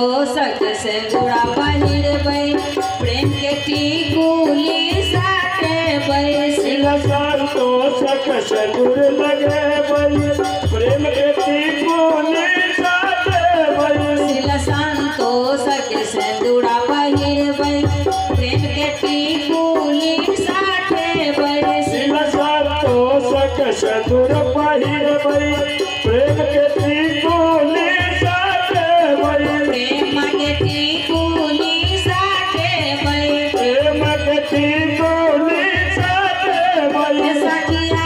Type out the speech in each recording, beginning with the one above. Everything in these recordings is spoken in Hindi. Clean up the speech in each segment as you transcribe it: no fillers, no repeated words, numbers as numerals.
सेंदूरा पहिर बई प्रेम के टिकुली साथे बई सिला संतोषक सेंदूर लगे बई प्रेम के टिकुली साथे बई सिला संतोषक सेंदूरा पहिर बई प्रेम के टिकुली साथे बई सिला संतोषक सेंदूर पहिर बई प्रेम के टिकुली साथे बई प्रेम के टिकुली साथे बई प्रेम के टिकुली साथे बई सखिया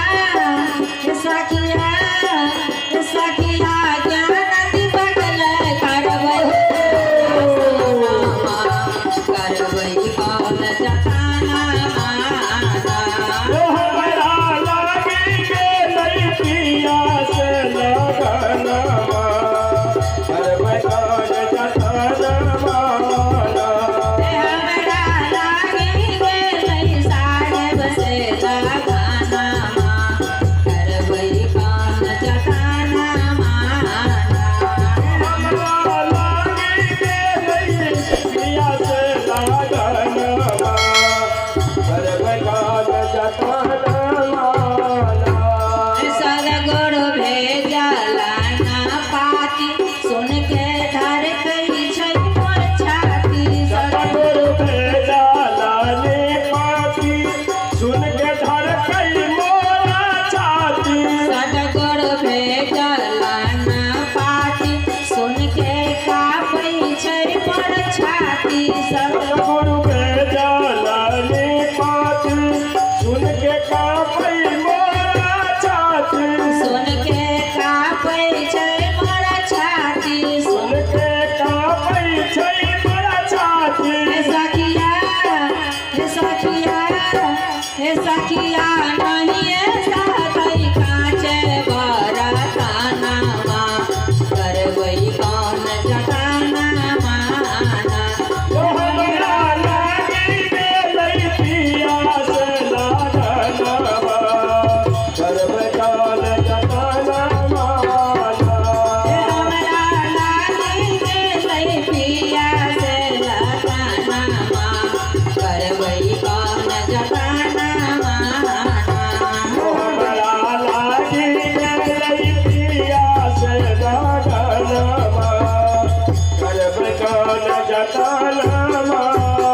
जताना माना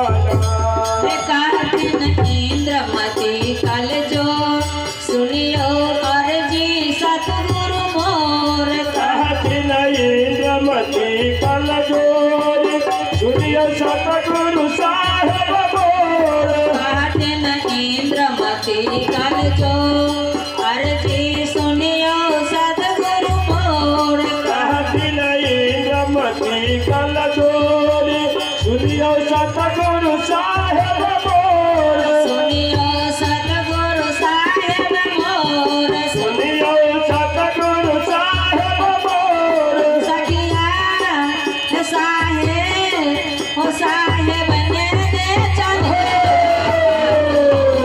कहथिन इंद्रमती कल जो सुनियो अर्जी सतगुरु मोर कहथिन इंद्रमती कल जोरी सुनियो सतगुरु साहेब मोर कहथिन इंद्रमती कल जो अर्जी सुनियो सतगुरु मोर कहथिन इंद्रमती कल जोरी सुनियो सतगुरु साहेब मोर सुनियो सतगुरु साहेब मोर सुनियो सतगुरु साहेब मोर सखिया साहेब हो साहेब ने दे चले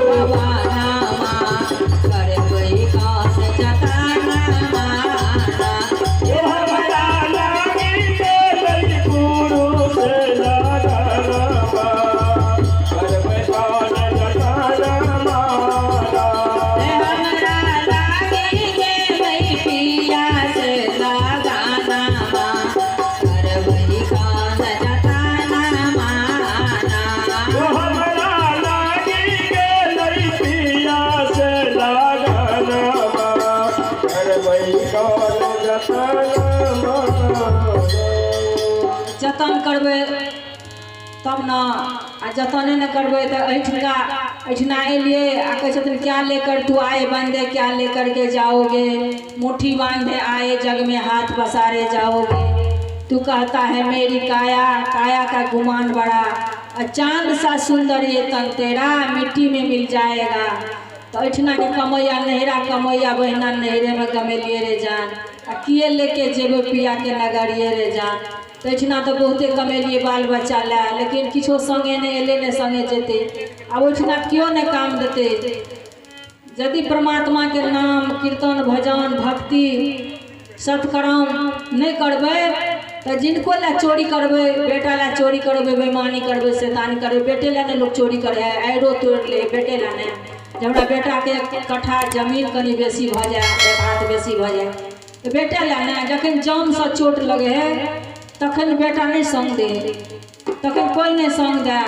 बाबा नामा करबै कान जताना माना हमरा लागी देलै गुरु से लगाना करबै कान जताना माना हमरा लागी गेलै पिया से लगाना करबै कान जताना माना हमरा लागी गेलै पिया से लगाना करबै कान जताना माना जतन करबै तब ना आ जतने न करबै तो ऐठना एलिए आ कहै छथिन क्या लेकर तू आए बंदे क्या लेकर के जाओगे मुट्ठी बांधे आए जग में हाथ पसारे जाओगे तू कहता है मेरी काया काया का गुमान बड़ा और चांद सा सुंदर ये तन तेरा मिट्टी में मिल जाएगा तो ऐठना के कमैया नहरा कमैया बहना नहरे में गमेलिए रे जान आ किए लेके जेबे पिया के नगरिए रे जान तो ऐठना तो बहुते कमेलिए बाल बच्चा ला लेकिन किछो संगे नहीं एले ने संगे जेते अब ओठना क्यों ने काम देते यदि परमात्मा के नाम कीर्तन भजन भक्ति सत्कर्म नहीं करबे तो जिनको ला चोरी करबे बेटा ला चोरी करबे बेईमानी करबे शैतानी करबे बेटे ला ने लोग चोरी करे आयरो तोड़ ले बेटे ला ने जब हमरा बेटा के कट्ठा जमीन कनी बेसी भ जाए एक हाथ बेसी भ जाए तो बेटे ला ने जखन जान से चोट लगे है तखन बेटा नहीं संग दे तखन कोई नहीं संग दे